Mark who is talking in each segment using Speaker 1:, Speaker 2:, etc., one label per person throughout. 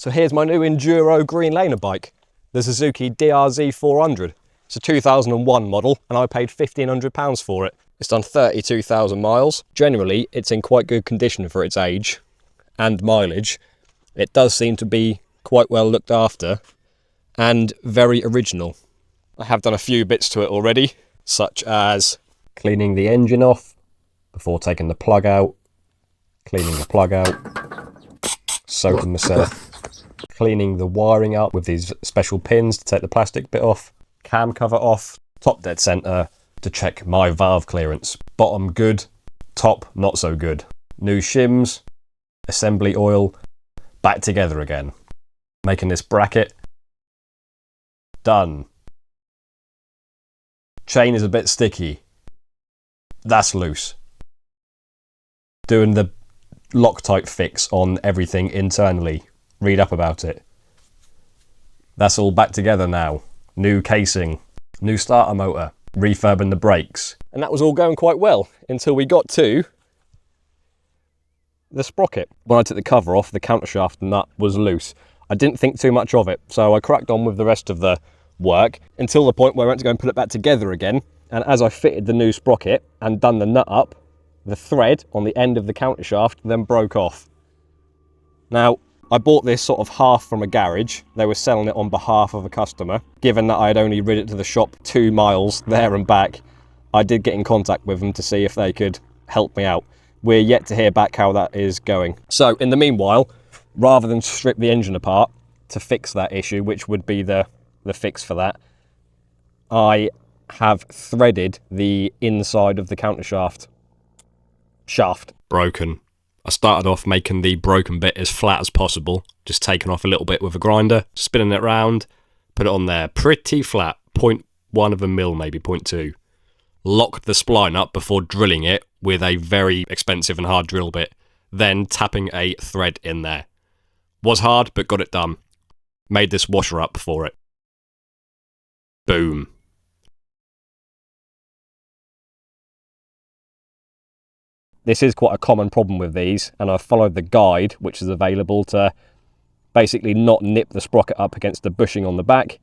Speaker 1: So here's my new Enduro green laner bike, the Suzuki DRZ 400. It's a 2001 model and I paid £1,500 for it. It's done 32,000 miles. Generally, it's in quite good condition for its age and mileage. It does seem to be quite well looked after and very original. I have done a few bits to it already, such as cleaning the engine off before taking the plug out, cleaning the plug out, soaking myself, cleaning the wiring up with these special pins to take the plastic bit off, cam cover off, top dead center to check my valve clearance. Bottom good, top not so good. New shims, assembly oil, back together again. Making this bracket, done. Chain is a bit sticky, that's loose. Doing the Loctite fix on everything internally, read up about it. That's all back together now. New casing, new starter motor, refurbing the brakes. And that was all going quite well until we got to the sprocket. When I took the cover off, the countershaft nut was loose. I didn't think too much of it, so I cracked on with the rest of the work until the point where I went to go and put it back together again. And as I fitted the new sprocket and done the nut up, the thread on the end of the countershaft then broke off. Now, I bought this sort of half from a garage. They were selling it on behalf of a customer. Given that I had only rid it to the shop 2 miles there and back, I did get in contact with them to see if they could help me out. We're yet to hear back how that is going. So in the meanwhile, rather than strip the engine apart to fix that issue, which would be the fix for that, I have threaded the inside of the countershaft shaft. Broken. I started off making the broken bit as flat as possible, just taking off a little bit with a grinder, spinning it round, put it on there pretty flat, 0.1 of a mil, maybe 0.2. Locked the spline up before drilling it with a very expensive and hard drill bit, then tapping a thread in there. Was hard, but got it done. Made this washer up for it. Boom. This is quite a common problem with these, and I've followed the guide which is available to basically not nip the sprocket up against the bushing on the back.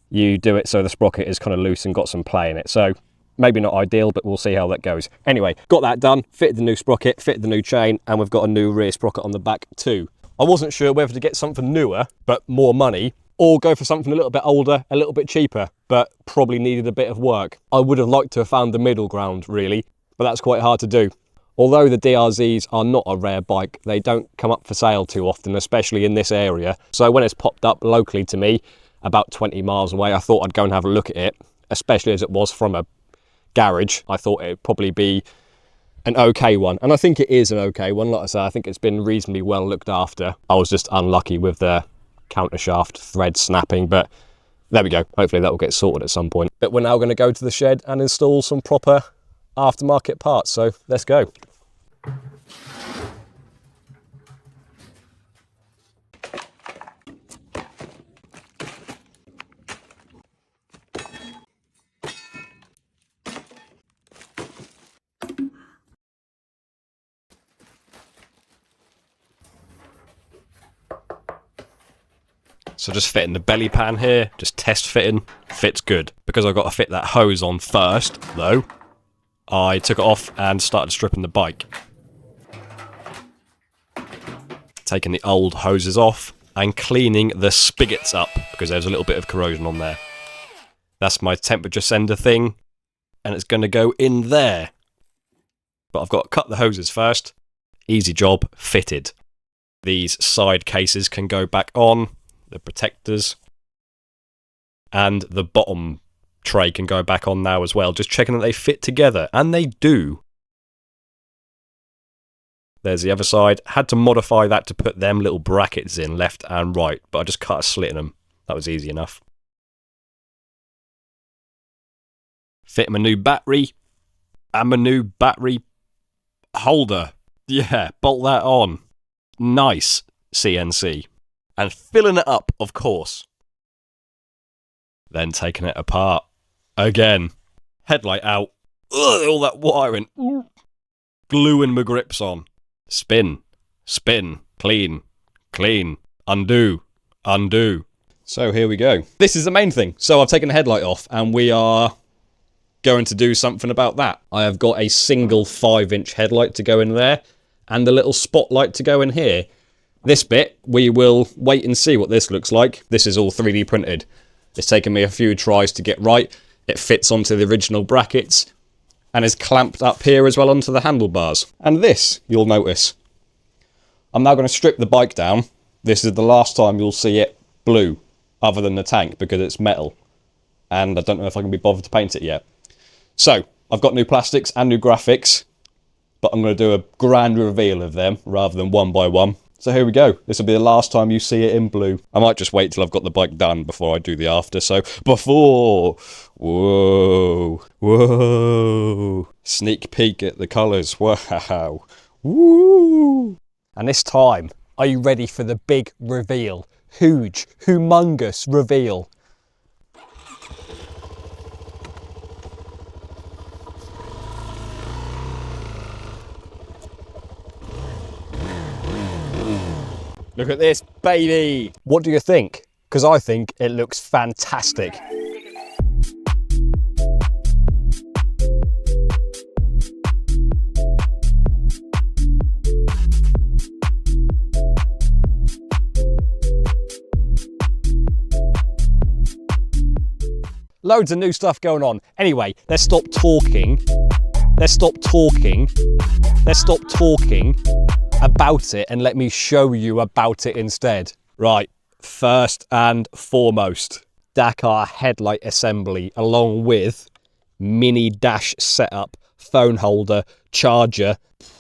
Speaker 1: You do it so the sprocket is kind of loose and got some play in it. So maybe not ideal, but we'll see how that goes. Anyway, got that done, fitted the new sprocket, fitted the new chain, and we've got a new rear sprocket on the back too. I wasn't sure whether to get something newer, but more money, or go for something a little bit older, a little bit cheaper, but probably needed a bit of work. I would have liked to have found the middle ground, really, but that's quite hard to do. Although the DRZs are not a rare bike, they don't come up for sale too often, especially in this area. So when it's popped up locally to me, about 20 miles away, I thought I'd go and have a look at it, especially as it was from a garage. I thought it'd probably be an okay one, and I think it is an okay one. Like I say, I think it's been reasonably well looked after. I was just unlucky with the countershaft thread snapping, but there we go. Hopefully that will get sorted at some point. But we're now going to go to the shed and install some proper aftermarket parts, so let's go. So just fitting the belly pan here, just test fitting, fits good. Because I've got to fit that hose on first, though, I took it off and started stripping the bike. Taking the old hoses off and cleaning the spigots up, because there's a little bit of corrosion on there. That's my temperature sender thing, and it's going to go in there. But I've got to cut the hoses first. Easy job, fitted. These side cases can go back on, the protectors, and the bottom tray can go back on now as well, just checking that they fit together, and they do. There's the other side. Had to modify that to put them little brackets in left and right, but I just cut a slit in them. That was easy enough. Fit my new battery and my new battery holder. Yeah, bolt that on. Nice CNC. And filling it up, of course. Then taking it apart. Again. Headlight out. Ugh, all that wiring. Gluing my grips on. Spin. Spin. Clean. Clean. Undo. undo. So here we go. This is the main thing. So I've taken the headlight off and we are going to do something about that. I have got a single 5-inch headlight to go in there and a little spotlight to go in here. This bit, we will wait and see what this looks like. This is all 3D printed. It's taken me a few tries to get right. It fits onto the original brackets and is clamped up here as well onto the handlebars. And this, you'll notice. I'm now going to strip the bike down. This is the last time you'll see it blue, other than the tank, because it's metal. And I don't know if I can be bothered to paint it yet. So, I've got new plastics and new graphics, but I'm going to do a grand reveal of them rather than one by one. So here we go. This will be the last time you see it in blue. I might just wait till I've got the bike done before I do the after. So before, whoa, sneak peek at the colours. Wow, woo. And this time, are you ready for the big reveal? Huge, humongous reveal. Look at this, baby. What do you think? Because I think it looks fantastic. Loads of new stuff going on. Anyway, let's stop talking. Let's stop talking. Let's stop talking about it and let me show you about it instead. Right, first and foremost, Dakar headlight assembly along with mini dash setup, phone holder, charger,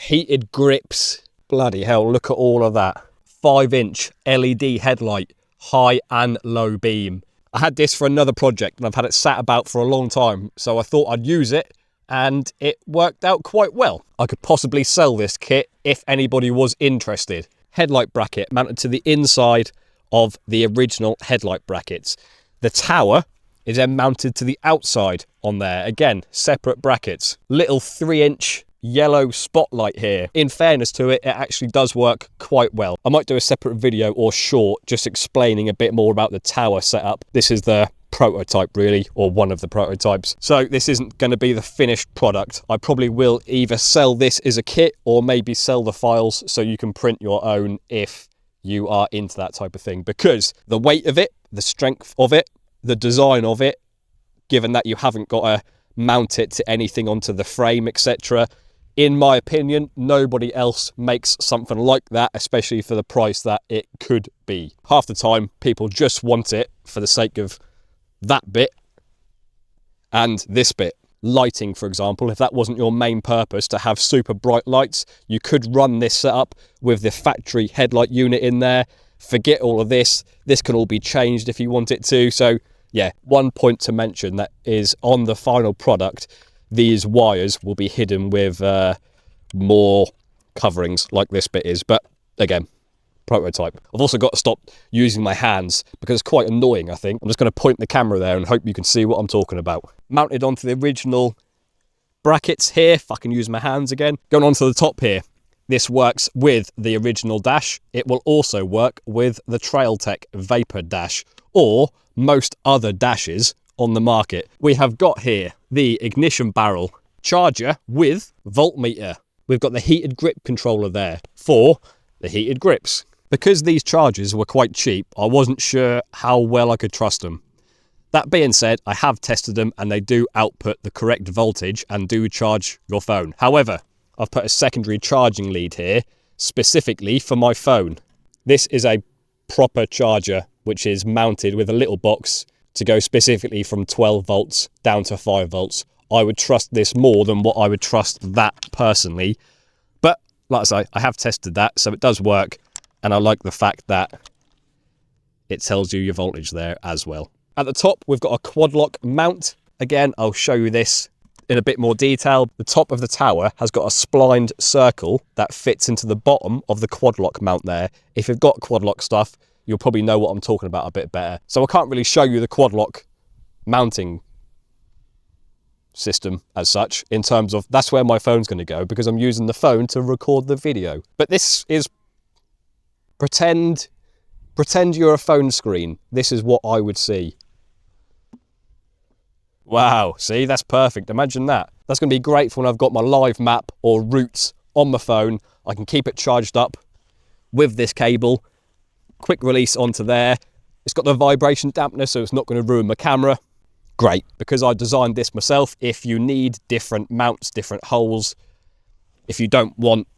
Speaker 1: heated grips. Bloody hell, look at all of that. 5-inch LED headlight, high and low beam. I had this for another project and I've had it sat about for a long time, so I thought I'd use it and it worked out quite well. I could possibly sell this kit if anybody was interested. Headlight bracket mounted to the inside of the original headlight brackets. The tower is then mounted to the outside on there. Again, separate brackets. Little 3-inch yellow spotlight here. In fairness to it, it actually does work quite well. I might do a separate video or short just explaining a bit more about the tower setup. This is the prototype really, or one of the prototypes. So this isn't going to be the finished product. I probably will either sell this as a kit or maybe sell the files so you can print your own if you are into that type of thing, because the weight of it, the strength of it, the design of it, given that you haven't got to mount it to anything onto the frame, etc. In my opinion, nobody else makes something like that, especially for the price that it could be. Half the time, people just want it for the sake of that bit and this bit. Lighting, for example, if that wasn't your main purpose to have super bright lights, you could run this setup with the factory headlight unit in there. Forget all of this. This can all be changed if you want it to. So yeah, one point to mention that is on the final product, these wires will be hidden with more coverings like this bit is. But again, prototype. I've also got to stop using my hands because it's quite annoying, I think. I'm just going to point the camera there and hope you can see what I'm talking about. Mounted onto the original brackets here, if I can use my hands again. Going on to the top here, this works with the original dash. It will also work with the Trailtech Vapor dash or most other dashes on the market. We have got here the ignition barrel charger with voltmeter. We've got the heated grip controller there for the heated grips. Because these chargers were quite cheap, I wasn't sure how well I could trust them. That being said, I have tested them and they do output the correct voltage and do charge your phone. However, I've put a secondary charging lead here specifically for my phone. This is a proper charger which is mounted with a little box to go specifically from 12 volts down to 5 volts. I would trust this more than what I would trust that personally. But like I say, I have tested that, so it does work. And I like the fact that it tells you your voltage there as well. At the top, we've got a quad lock mount. Again, I'll show you this in a bit more detail. The top of the tower has got a splined circle that fits into the bottom of the quad lock mount there. If you've got quad lock stuff, you'll probably know what I'm talking about a bit better. So I can't really show you the quad lock mounting system as such in terms of that's where my phone's going to go because I'm using the phone to record the video. But this is pretend Pretend you're a phone screen. This is what I would see. Wow, see, that's perfect. Imagine that. That's going to be great for when I've got my live map or routes on my phone. I can keep it charged up with this cable. Quick release onto there. It's got the vibration dampener, so it's not going to ruin my camera. Great, because I designed this myself. If you need different mounts, different holes, if you don't want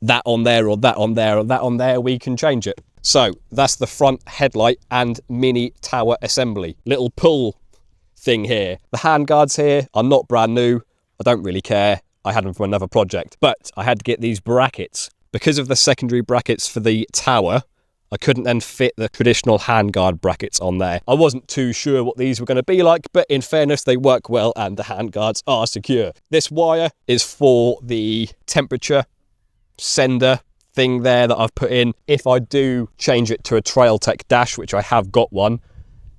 Speaker 1: that on there or that on there or that on there, we can change it. So that's the front headlight and mini tower assembly. Little pull thing here. The handguards here are not brand new. I don't really care. I had them from another project, but I had to get these brackets. Because of the secondary brackets for the tower, I couldn't then fit the traditional handguard brackets on there. I wasn't too sure what these were going to be like, but in fairness, they work well and the handguards are secure. This wire is for the temperature sender thing there that I've put in. If I do change it to a Trailtech dash, which I have got one,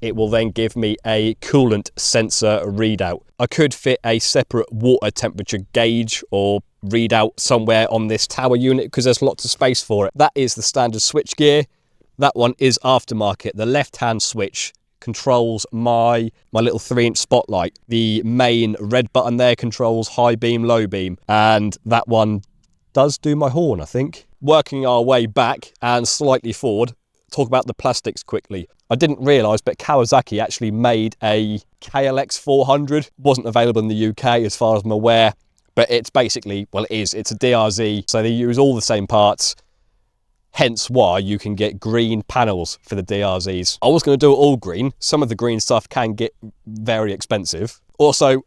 Speaker 1: it will then give me a coolant sensor readout. I could fit a separate water temperature gauge or readout somewhere on this tower unit because there's lots of space for it. That is the standard switch gear. That one is aftermarket. The left-hand switch controls my little 3-inch spotlight. The main red button there controls high beam, low beam, and that one does do my horn, I think. Working our way back and slightly forward, talk about the plastics quickly. I didn't realise, but Kawasaki actually made a KLX 400. Wasn't available in the UK as far as I'm aware, but it's basically, well, it's a DRZ, so they use all the same parts, hence why you can get green panels for the DRZs. I was going to do it all green. Some of the green stuff can get very expensive. Also,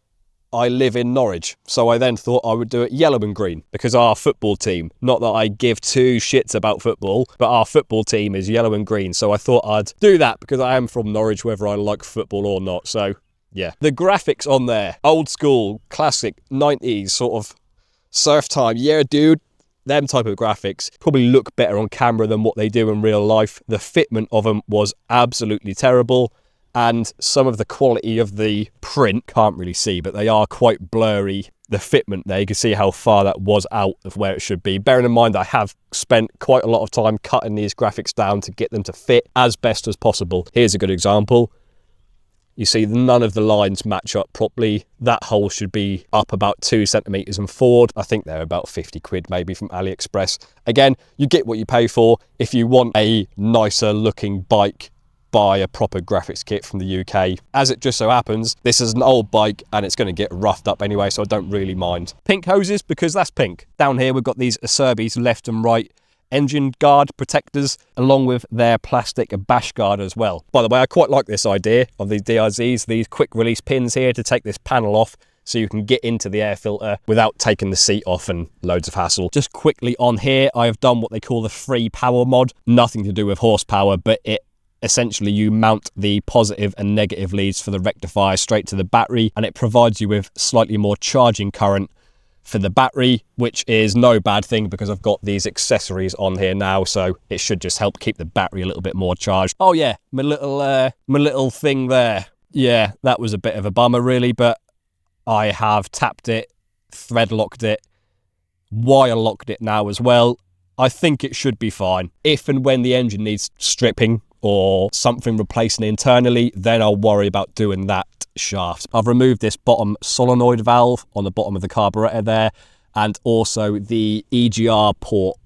Speaker 1: I live in Norwich, so I then thought I would do it yellow and green because our football team, not that I give two shits about football, but our football team is yellow and green, so I thought I'd do that because I am from Norwich, whether I like football or not. So yeah, the graphics on there, old school, classic 90s sort of surf time. Yeah, dude, them type of graphics probably look better on camera than what they do in real life. The fitment of them was absolutely terrible. And some of the quality of the print, can't really see, but they are quite blurry. The fitment there, you can see how far that was out of where it should be. Bearing in mind, I have spent quite a lot of time cutting these graphics down to get them to fit as best as possible. Here's a good example. You see none of the lines match up properly. That hole should be up about 2 centimeters and forward. I think they're about 50 quid maybe from AliExpress. Again, you get what you pay for. If you want a nicer looking bike, buy a proper graphics kit from the UK. As it just so happens, this is an old bike and it's going to get roughed up anyway, so I don't really mind. Pink hoses, because that's pink. Down here we've got these Acerbis left and right engine guard protectors, along with their plastic bash guard as well. By the way, I quite like this idea of these DRZs, these quick release pins here to take this panel off so you can get into the air filter without taking the seat off and loads of hassle. Just quickly on here, I have done what they call the free power mod. Nothing to do with horsepower, but it essentially you mount the positive and negative leads for the rectifier straight to the battery, and it provides you with slightly more charging current for the battery, which is no bad thing because I've got these accessories on here now, so it should just help keep the battery a little bit more charged. Oh yeah, my little thing there. Yeah, that was a bit of a bummer really, but I have tapped it, thread locked it, wire locked it now as well. I think it should be fine. If and when the engine needs stripping or something replacing internally, then I'll worry about doing that shaft. I've removed this bottom solenoid valve on the bottom of the carburetor there, and also the EGR port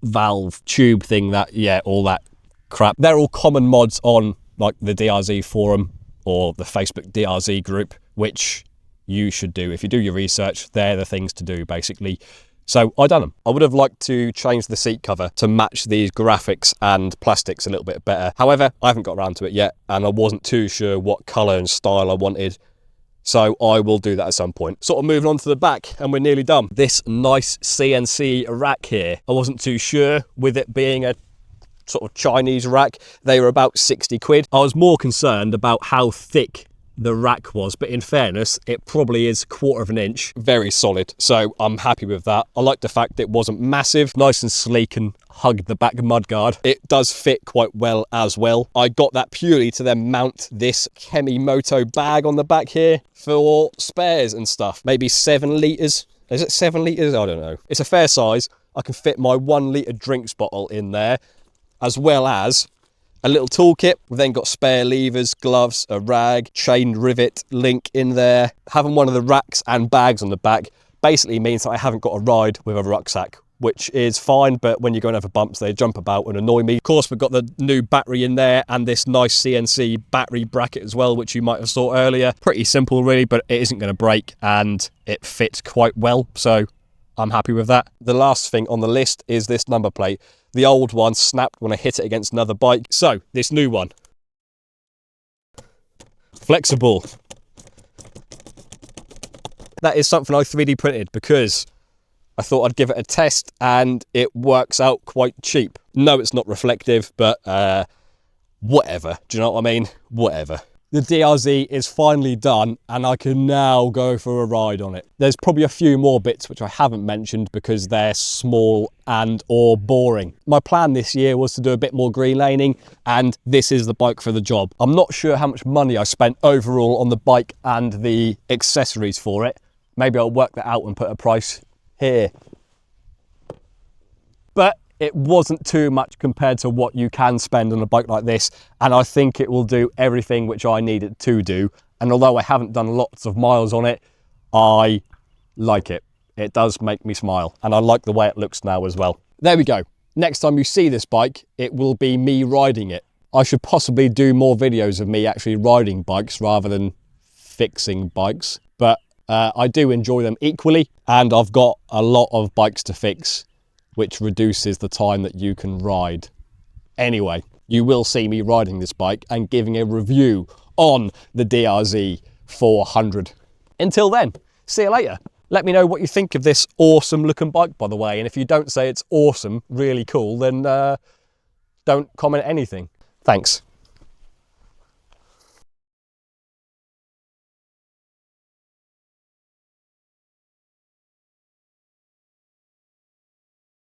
Speaker 1: valve tube thing, that, yeah, all that crap. They're all common mods on like the DRZ forum or the Facebook DRZ group, which you should do. If you do your research, they're the things to do basically. So I done them. I would have liked to change the seat cover to match these graphics and plastics a little bit better. However, I haven't got around to it yet, and I wasn't too sure what colour and style I wanted. So I will do that at some point. Sort of moving on to the back, and we're nearly done. This nice CNC rack here. I wasn't too sure with it being a sort of Chinese rack. They were about 60 quid. I was more concerned about how thick the rack was, but in fairness, it probably is 1/4 of an inch. Very solid, so I'm happy with that. I like the fact it wasn't massive, nice and sleek, and hugged the back mudguard. It does fit quite well as well. I got that purely to then mount this Kemimoto bag on the back here for spares and stuff. Maybe 7 litres. Is it 7 litres? I don't know. It's a fair size. I can fit my 1 litre drinks bottle in there, as well as a little toolkit. We've then got spare levers, gloves, a rag, chain rivet link in there. Having one of the racks and bags on the back basically means that I haven't got to ride with a rucksack, which is fine, but when you're going over bumps, they jump about and annoy me. Of course, we've got the new battery in there and this nice CNC battery bracket as well, which you might have saw earlier. Pretty simple really, but it isn't going to break and it fits quite well, so I'm happy with that. The last thing on the list is this number plate. The old one snapped when I hit it against another bike, so this new one. Flexible. That is something I 3D printed because I thought I'd give it a test and it works out quite cheap. No, it's not reflective, but whatever. Do you know what I mean? Whatever. The DRZ is finally done and I can now go for a ride on it. There's probably a few more bits which I haven't mentioned because they're small and or boring. My plan this year was to do a bit more green laning and this is the bike for the job. I'm not sure how much money I spent overall on the bike and the accessories for it. Maybe I'll work that out and put a price here. But it wasn't too much compared to what you can spend on a bike like this, and I think it will do everything which I need it to do. And although I haven't done lots of miles on it, I like it. It does make me smile, and I like the way it looks now as well. There we go. Next time you see this bike, it will be me riding it. I should possibly do more videos of me actually riding bikes rather than fixing bikes, but I do enjoy them equally, and I've got a lot of bikes to fix, which reduces the time that you can ride. Anyway, you will see me riding this bike and giving a review on the DRZ 400. Until then, see you later. Let me know what you think of this awesome looking bike, by the way, and if you don't say it's awesome, really cool, then don't comment anything. Thanks.